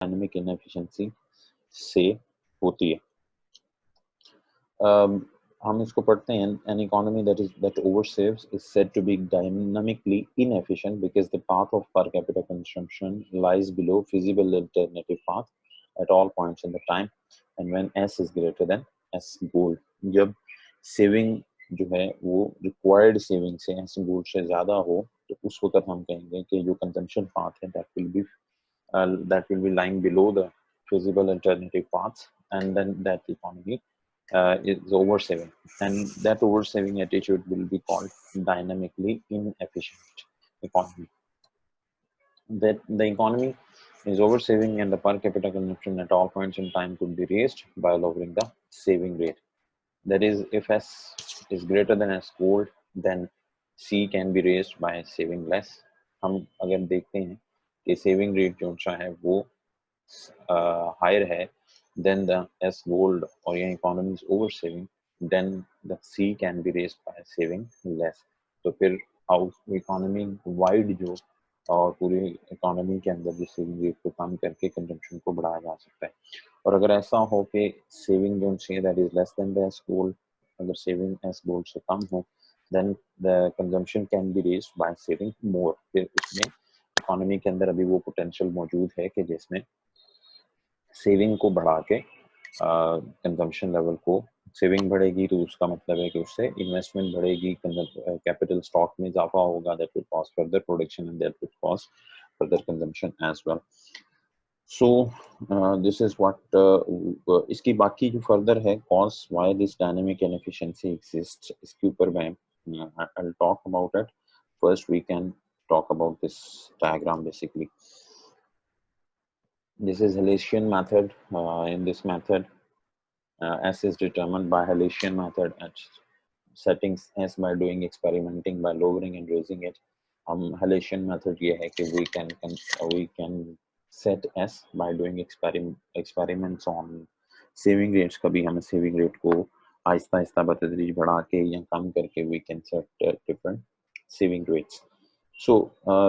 Dynamic inefficiency से होती है। हम इसको पढ़ते हैं, an economy that oversaves is said to be dynamically inefficient because the path of per capita consumption lies below feasible alternative path at all points in the time and when s is greater than s goal। जब saving जो है वो required saving से S goal से ज्यादा हो तो उस वक्त हम कहेंगे कि जो कंजम्पशन पाथ है that will be lying below the feasible alternative paths, and then that economy is oversaving, and that oversaving attitude will be called dynamically inefficient economy. That the economy is oversaving and the per capita consumption at all points in time could be raised by lowering the saving rate. That is, if S is greater than S gold, then C can be raised by saving less. हम अगर देखते हैं कि saving rate जो सा है वो higher है then the S gold or your economy is over saving, then the C can be raised by saving less. तो फिर हाउस इकोनॉमी वाइड जो और पूरी इकोनॉमी के अंदर जो सेविंग रेट को कम करके कंजम्पशन को बढ़ाया जा सकता है। और अगर ऐसा हो कि सेविंग जो चाहिए that is less than the S goal, अगर सेविंग एस गोल से कम हो then the consumption can be raised by saving more. फिर उसमें इकोनॉमी के अंदर अभी वो पोटेंशियल मौजूद है कि जिसमें सेविंग को बढ़ा के कंजम्पशन लेवल को, सेविंग बढ़ेगी तो उसका मतलब है कि उससे इन्वेस्टमेंट बढ़ेगी, कैपिटल स्टॉक में इजाफा होगा, that will cause further production and that will cause further consumption as well. So this is what इसकी बाकी जो फर्दर है cause why this dynamic inefficiency exist, इसके ऊपर मैं I will talk about it. First we can talk about this diagram basically. This is Hallesian method. In this method, S is determined by Hallesian method at settings S by doing experimenting by lowering and raising it. Hallesian method ये है कि we can set S by doing experiments on saving rates। कभी हम saving rate को आहिस्ता आहिस्ता बतदरीज बढ़ा के या कम करके we can set different saving rates। So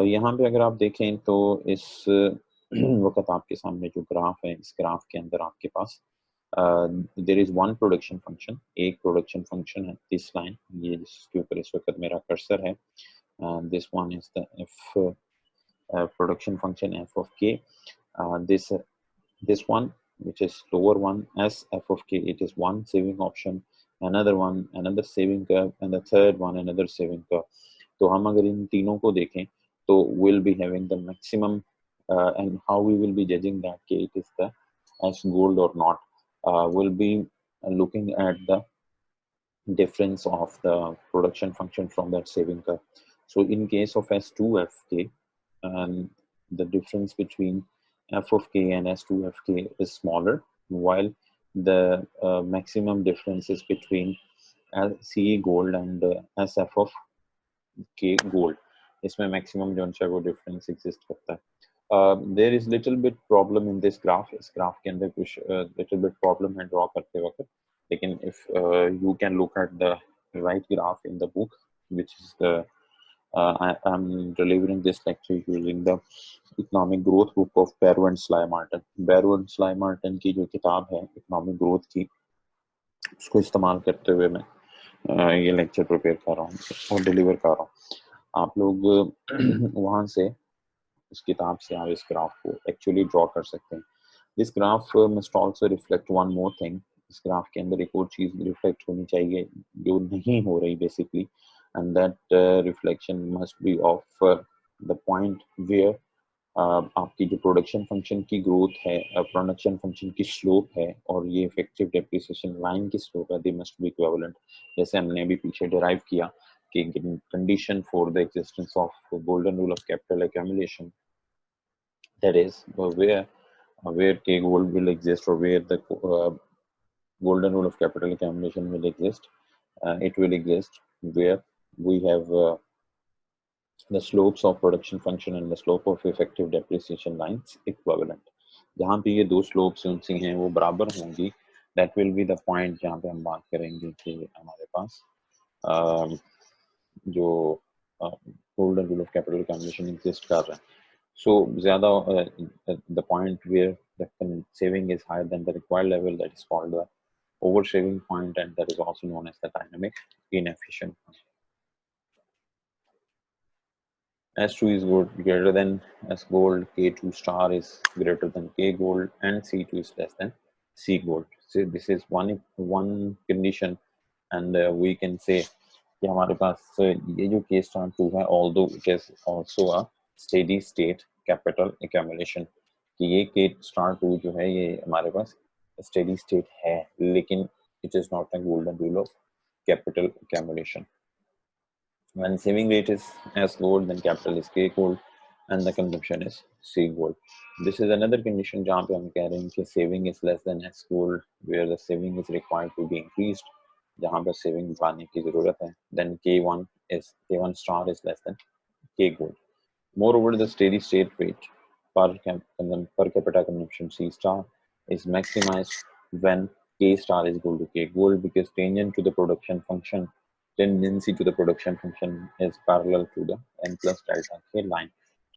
यहाँ पे अगर आप देखें तो इस वक्त आपके सामने जो ग्राफ है, इस ग्राफ के अंदर आपके पास there is one production function, एक प्रोडक्शन फंक्शन है दिस लाइन, ये जिसके ऊपर इस वक्त मेरा कर्सर है, this one is the F production function F of K, this one which is lower one as f of k, it is one saving option, another one another saving curve, and the third one another saving curve। तो हम अगर इन तीनों को देखें तो we'll be having the maximum and how we will be judging that it is the S gold or not, we'll be looking at the difference of the production function from that saving curve। So in case of S2FK, the difference between f of k and S2FK is smaller, while the maximum difference is between CE gold and SF of K gold। इसमें maximum जो है वो difference exist करता है। There is little bit problem in this graph। इस graph के अंदर कुछ little bit problem है draw करते वक्त, लेकिन if you can look at the right graph in the book, which is the I am delivering this lecture using the economic growth book of Barrow and Sly Martin। Barrow and Sly Martin की जो किताब है economic growth की, उसको इस्तेमाल करते हुए मैं ये लेक्चर प्रिपेयर कर रहा हूँ और डिलीवर कर रहा हूँ। आप लोग वहाँ से इस किताब से आप इस ग्राफ को एक्चुअली ड्रॉ कर सकते हैं। This graph must also reflect one more thing. इस ग्राफ के अंदर एक और चीज रिफ्लेक्ट होनी चाहिए जो नहीं हो रही basically, and that reflection must be of the point where आपकी जो प्रोडक्शन फंक्शन की ग्रोथ है, प्रोडक्शन फंक्शन की स्लोप है और ये इफेक्टिव डेप्रिसिएशन लाइन की स्लोप है, दे मस्ट बी इक्विवेलेंट। जैसे हमने अभी पीछे डिराइव किया कि condition for the existence of golden rule of capital accumulation, that is where k gold will exist or where the golden rule of capital accumulation will exist, it will exist where we have the slopes of production function and the slope of effective depreciation lines equivalent। जहाँ पे ये दो slopes उनसी हैं वो बराबर होंगी, that will be the point जहाँ पे हम बात करेंगे कि हमारे पास जो golden rule of capital accumulation exist कर रहा है। So zyada the point where the saving is higher than the required level, that is called the over saving point, and that is also known as the dynamic inefficient. S2 is good greater than S gold, K2 star is greater than K gold, and C2 is less than C gold. So this is one condition, and we can say कि हमारे पास ये जो K star 2 है, although it is also a steady state capital accumulation, कि ये K star 2 जो है ये हमारे पास steady state है, लेकिन it is not a golden rule of capital accumulation. When saving rate is S gold, then capital is K gold, and the consumption is C gold. This is another condition जहाँ पे हम कह रहे हैं कि saving is less than S gold, where the saving is required to be increased, जहाँ पर saving बढ़ाने की ज़रूरत है. Then K1 star is less than K gold. Moreover, the steady state rate per capita consumption C star is maximized when K star is equal to K gold, because tendency to the production function is parallel to the n plus delta K line.